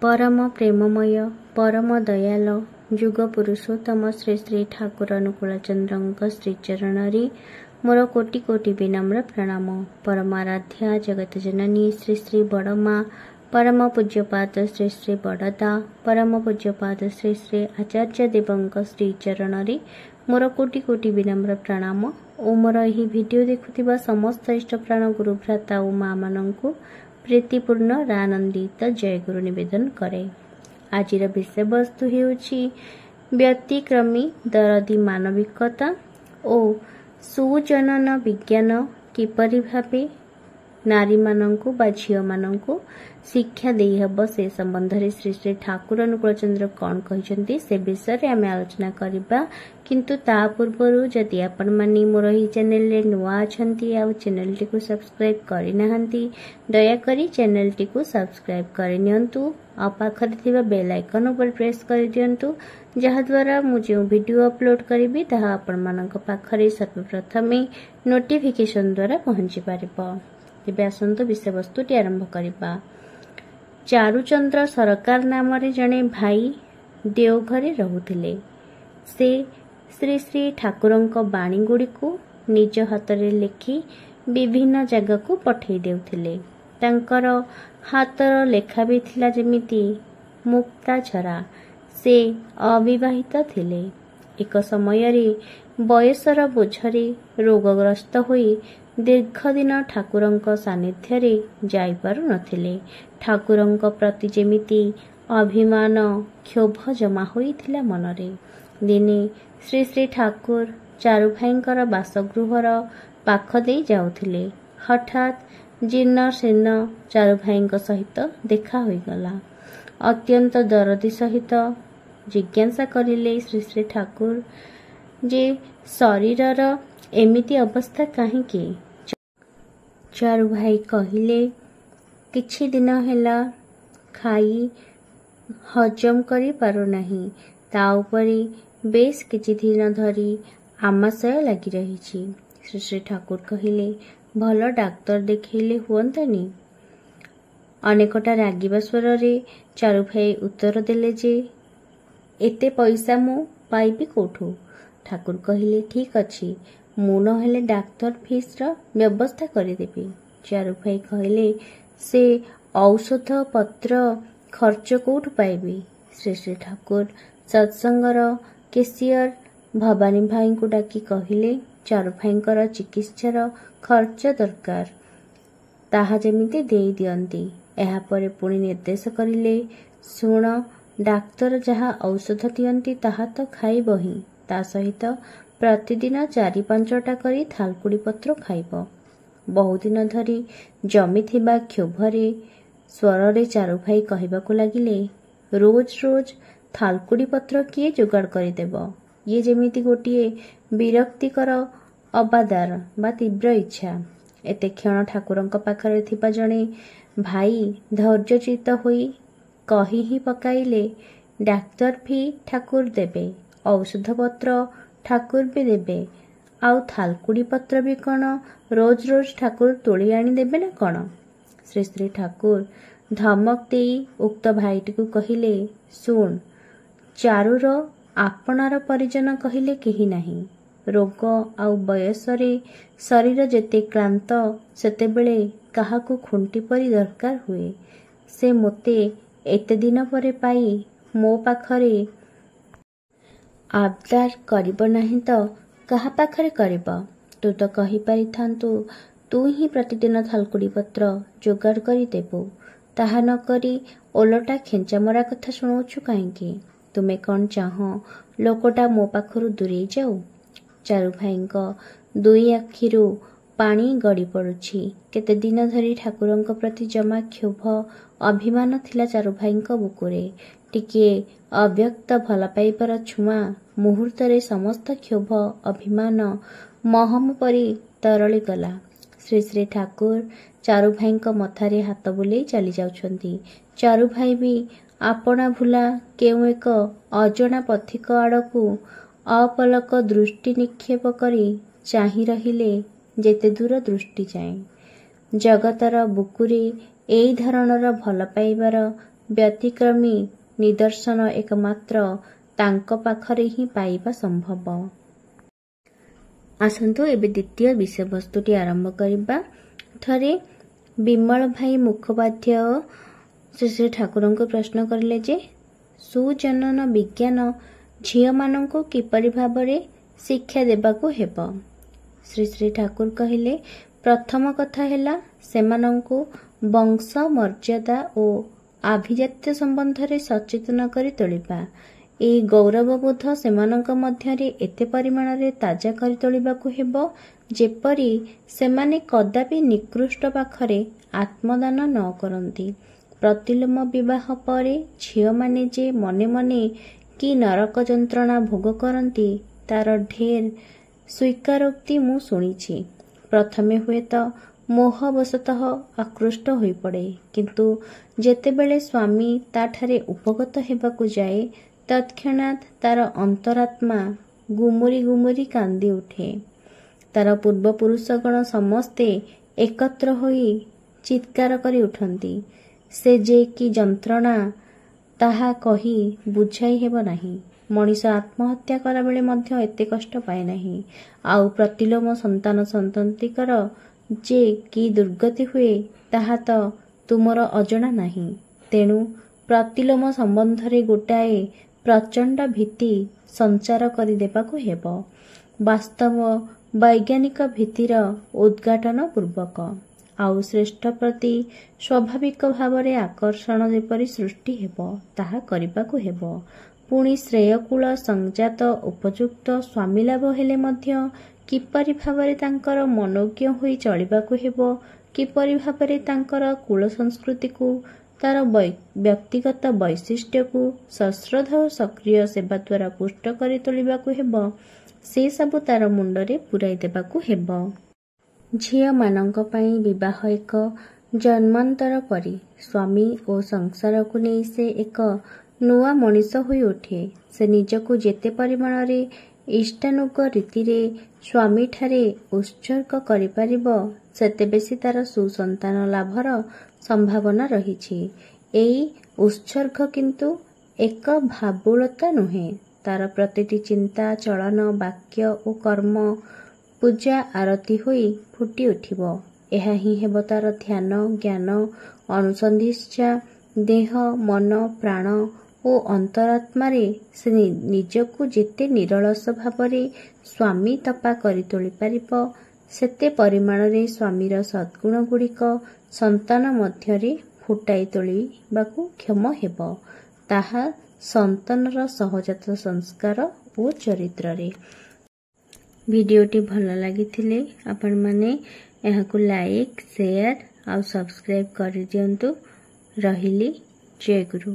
परम प्रेममय परम दयाल जुग पुरुषोत्तम श्री श्री ठाकुर अनुकूल चंद्र श्रीचरण मोर कोटि कोटि विनम्र प्रणाम। परमाराध्या जगत जननी श्री श्री बड़मा परम पूज्यपाद श्री श्री बड़दा परम पूज्यपाद श्री श्री आचार्य देवंक श्रीचरण मोर कोटि कोटि विनम्र प्रणाम। ओ मोर यही वीडियो देखुथिबा समस्त इष्ट प्राण गुरु भ्राता ओ माँ माननकु प्रीतिपूर्ण आनंदित जय गुरु निवेदन करे। आजिर विषय वस्तु हेउछि व्यतिक्रमी दरदी मानविकता ओ सुजनन विज्ञान किपरि भाबे नारी मानंकु बा झियो मानंकु शिक्षा देई हबो से संबंध रे श्री श्री ठाकुर अनुकूल चंद्र कौन कहिसंती से विषय रे आमे आलोचना करिबा। किंतु ता पूर्वरु जदि आपण मानी मोर ही चैनल रे नुआ अछंती आ चैनल टी को सब्सक्राइब करि नहंती दया करी चैनल टी को सब्सक्राइब करि नियंतु आ पाखरे थिबा बेल आइकन ऊपर प्रेस करि दियंतु जहा द्वारा मु जे वीडियो अपलोड करिबी ताहा आपण मानक पाखरे सर्वप्रथमे नोटिफिकेशन द्वारा पहुंची पारिबो। तेबे आसंतु विषय वस्तु टी आरंभ करिबा। चारुचंद्र सरकार नाम रे जणे भाई देवघरे रहुथिले। से श्री श्री ठाकुरंक बाणी गुडी को निज हाथ रे लिखि विभिन्न जगह को पठेई देउथिले। तांकर हातर लेखा भी थिला जेमिति मुक्ता झरा। से अविवाहित थिले। एक समय रे बयसर बोझरे रोगग्रस्त होई दीर्घ दिन ठाकुरंक सानिध्य रे जाई पारु नथिले। ठाकुरंक प्रति जेमिति अभिमान क्षोभ जमा होइथिला मनरे। दिने श्री श्री ठाकुर चारु भाईंकर बासगृहर पाख देई जाउथिले। हठात जीर्ण शीर्ण चारु भाईंक सहित देखा होइगला। अत्यंत दरदी सहित जिज्ञासा करिले श्री श्री ठाकुर जे शरीरर एमिति अवस्था काहेकि। चारु भाई कहिले किछि दिन हेला खाई हजम करि पारु नाही। ता उपरि बेस किछि दिन धरी आमाशय लागि रहिछि। श्री श्री ठाकुर कहिले भल डाक्तर देखैले हुअंतानी। अनेकटा रागिबा स्वर रे चारु भाई उत्तर देले जे एते पैसा मु पाइबी कोठू। ठाकुर कहिले ठीक अछि मु न हेले डाक्तर फीस र व्यवस्था करि देबी। चारु भाई कहिले से औषध पत्र खर्च कोठू पाइबी। श्री श्री ठाकुर सत्संगर केसियर भवानी भाई को डाकी कहिले चारु भाईंकर चिकित्सार खर्च दरकार ताहा जेमिति देई दियंती। एहा परे पुणी निर्देश करिले सुण डाक्तर जहा औषध दियंती ताहा तो खाइब ही ता सहित प्रतिदिन 4-5टा करी थालकुड़ी पत्र खाइब। बहुदिन धरी जमी थिबा क्षोभरे स्वरे चारु भाई कहिबाकु लागिले रोज रोज थालकुड़ी पत्र किए जोगाड़ करिदेब। ये जेमिति गोटिए विरक्तिकर अबादार बा तीव्र इच्छा। एते क्षण ठाकुरंक पाखरे थिबा जणे भाई धैर्यचित होई कही ही पकाइले डाक्तर फी ठाकुर देबे औषध पत्र ठाकुर भी देबे आउ थालकुड़ी पत्र भी कौन रोज रोज ठाकुर तोड़ी आनी देबे ना कौन। श्री श्री ठाकुर धमक देई उक्त भाईटी को कहिले सुन चारुर आपनार परिजन कहिले केही नाही। रोग आउ बयसरे शरीर जेते क्लांत सेते बेले काहाकू खुंटी परी दरकार हुए। से मोते एते दिन परे पाई मो पाखरे आबदार करिब नाही तो कहा पाखरे करिब। तू तो कही पारि थांतु तू ही प्रतिदिन थालकुड़ी पत्र जोगाड़ करी देबू। ताहा न करी ओलटा खेंचा मरा कथा शुणुछु काहेकि। तुमे कौन चाह लोकटा मो पाखरु दूरे जाऊ। चारु भाईंक दुई आखिरु पानी गड़ी पड़ुछि। केते दिन धरी ठाकुरंक प्रति जमा क्षोभ अभिमान थिला चारु भाईंक बुकुरे। टिके अव्यक्त भल पाइबार छुआ मुहूर्तरे समस्त क्षोभ अभिमान महम परी तरली गला। श्री श्री ठाकुर चारु भाईंक मथारे हाथ बुलेई चली जाउछंती। चारु भाई भी आपना भूला केउ एक अजଣା पथिक आड़कू अपलक दृष्टि निक्षेप करी चाही रहिले जेते दूर दृष्टि जाए। जगतर बुकुरे एई धरणर भल पाइबार ବ୍ୟତିକ୍ରମୀ ନିଦର୍ଶନ ଏକମାତ୍ର ତାଙ୍କ ପାଖରେ ହିଁ ପାଇବା ସମ୍ଭବ। ଆସନ୍ତୁ ଏବେ ଦ୍ୱିତୀୟ ବିଷୟବସ୍ତୁଟି ଆରମ୍ଭ କରିବା। ଥରେ ବିମଳ ଭାଇ ମୁଖୋପାଧ୍ୟାୟ ଶ୍ରୀ ଶ୍ରୀ ଠାକୁରଙ୍କୁ ପ୍ରଶ୍ନ କରିଲେ ଯେ ସୁଜନନ ବିଜ୍ଞାନ ଝିଅମାନଙ୍କୁ କିପରି ଭାବରେ ଶିକ୍ଷା ଦେବାକୁ ହେବ। ଶ୍ରୀ ଶ୍ରୀ ଠାକୁର କହିଲେ, ପ୍ରଥମ କଥା ହେଲା ସେମାନଙ୍କୁ ବଂଶ ମର୍ଯ୍ୟାଦା ଓ ଆଭିଜାତ୍ୟ ସମ୍ବନ୍ଧରେ ସଚେତନ କରି ତୋଳିବା। ଏହି ଗୌରବବୋଧ ସେମାନଙ୍କ ମଧ୍ୟରେ ଏତେ ପରିମାଣରେ ତାଜା କରି ତୋଳିବାକୁ ହେବ ଯେପରି ସେମାନେ କଦାପି ନିକୃଷ୍ଟ ପାଖରେ ଆତ୍ମଦାନ ନ କରନ୍ତି। ପ୍ରତିଲୋମ ବିବାହ ପରେ ଝିଅମାନେ ଯେ ମନେ ମନେ କି ନରକ ଯନ୍ତ୍ରଣା ଭୋଗ କରନ୍ତି ତାର ଢେର ସ୍ୱୀକାରୋକ୍ତି ମୁଁ ଶୁଣିଛି। ପ୍ରଥମେ ହୁଏତ ମୋହବଶତଃ ଆକୃଷ୍ଟ ହୋଇପଡ଼େ, କିନ୍ତୁ ଯେତେବେଳେ ସ୍ୱାମୀ ତାଠାରେ ଉପଗତ ହେବାକୁ ଯାଏ ତତ୍କ୍ଷଣାତ୍ ତାର ଅନ୍ତରାତ୍ମା ଗୁମୁରି ଗୁମୁରି କାନ୍ଦି ଉଠେ। ତାର ପୂର୍ବପୁରୁଷଗଣ ସମସ୍ତେ ଏକତ୍ର ହୋଇ ଚିତ୍କାର କରି ଉଠନ୍ତି। ସେ ଯେ କି ଯନ୍ତ୍ରଣା ତାହା କହି ବୁଝାଇ ହେବ ନାହିଁ। ମଣିଷ ଆତ୍ମହତ୍ୟା କଲାବେଳେ ମଧ୍ୟ ଏତେ କଷ୍ଟ ପାଏ ନାହିଁ। ଆଉ ପ୍ରତିଲୋମ ସନ୍ତାନ ସନ୍ତତିଙ୍କର ଯେ କି ଦୁର୍ଗତି ହୁଏ ତାହା ତ ତୁମର ଅଜଣା ନାହିଁ। ତେଣୁ ପ୍ରତିଲୋମ ସମ୍ବନ୍ଧରେ ଗୋଟାଏ ପ୍ରଚଣ୍ଡ ଭୀତି ସଞ୍ଚାର କରିଦେବାକୁ ହେବ, ବାସ୍ତବ ବୈଜ୍ଞାନିକ ଭୀତିର ଉଦ୍ଘାଟନ ପୂର୍ବକ। ଆଉ ଶ୍ରେଷ୍ଠ ପ୍ରତି ସ୍ୱାଭାବିକ ଭାବରେ ଆକର୍ଷଣ ଯେପରି ସୃଷ୍ଟି ହେବ ତାହା କରିବାକୁ ହେବ। ପୁଣି ଶ୍ରେୟକୁଳ ସଂଜାତ ଉପଯୁକ୍ତ ସ୍ୱାମୀଲାଭ ହେଲେ ମଧ୍ୟ କିପରି ଭାବରେ ତାଙ୍କର ମନୋଜ୍ଞ ହୋଇ ଚଳିବାକୁ ହେବ, କିପରି ଭାବରେ ତାଙ୍କର କୁଳ ସଂସ୍କୃତିକୁ ତାର ବ୍ୟକ୍ତିଗତ ବୈଶିଷ୍ଟ୍ୟକୁ ସଶ୍ରଦ୍ଧ ଓ ସକ୍ରିୟ ସେବା ଦ୍ୱାରା ପୁଷ୍ଟ କରି ତୋଳିବାକୁ ହେବ, ସେ ସବୁ ତାର ମୁଣ୍ଡରେ ପୂରାଇ ଦେବାକୁ ହେବ। ଝିଅମାନଙ୍କ ପାଇଁ ବିବାହ ଏକ ଜନ୍ମାନ୍ତର ପରି। ସ୍ୱାମୀ ଓ ସଂସାରକୁ ନେଇ ସେ ଏକ ନୂଆ ମଣିଷ ହୋଇ ଉଠେ। ସେ ନିଜକୁ ଯେତେ ପରିମାଣରେ ଇଷ୍ଟାନୁଗ ରୀତିରେ ସ୍ୱାମୀଠାରେ ଉତ୍ସର୍ଗ କରିପାରିବ ସେତେ ବେଶୀ ତାର ସୁସନ୍ତାନ ଲାଭର ସମ୍ଭାବନା ରହିଛି। ଏଇ ଉତ୍ସର୍ଗ କିନ୍ତୁ ଏକ ଭାବୁଳତା ନୁହେଁ। ତାର ପ୍ରତିଟି ଚିନ୍ତା, ଚଳନ, ବାକ୍ୟ ଓ କର୍ମ ପୂଜା ଆରତି ହୋଇ ଫୁଟି ଉଠିବ। ଏହା ହିଁ ହେବ ତାର ଧ୍ୟାନ, ଜ୍ଞାନ, ଅନୁସନ୍ଧିତ୍ସା। ଦେହ, ମନ, ପ୍ରାଣ ଓ ଅନ୍ତରାତ୍ମାରେ ସେ ନିଜକୁ ଯେତେ ନିରଳସ ଭାବରେ ସ୍ୱାମୀ ତପା କରି ତୋଳିପାରିବ ସେତେ ପରିମାଣରେ ସ୍ୱାମୀର ସଦ୍ଗୁଣଗୁଡ଼ିକ ସନ୍ତାନ ମଧ୍ୟରେ ଫୁଟାଇ ତୋଳିବାକୁ କ୍ଷମ ହେବ, ତାହା ସନ୍ତାନର ସହଜାତ ସଂସ୍କାର ଓ ଚରିତ୍ରରେ। ଭିଡ଼ିଓଟି ଭଲ ଲାଗିଥିଲେ ଆପଣମାନେ ଏହାକୁ ଲାଇକ୍, ସେୟାର ଆଉ ସବସ୍କ୍ରାଇବ୍ କରିଦିଅନ୍ତୁ। ରହିଲି। ଜୟ ଗୁରୁ।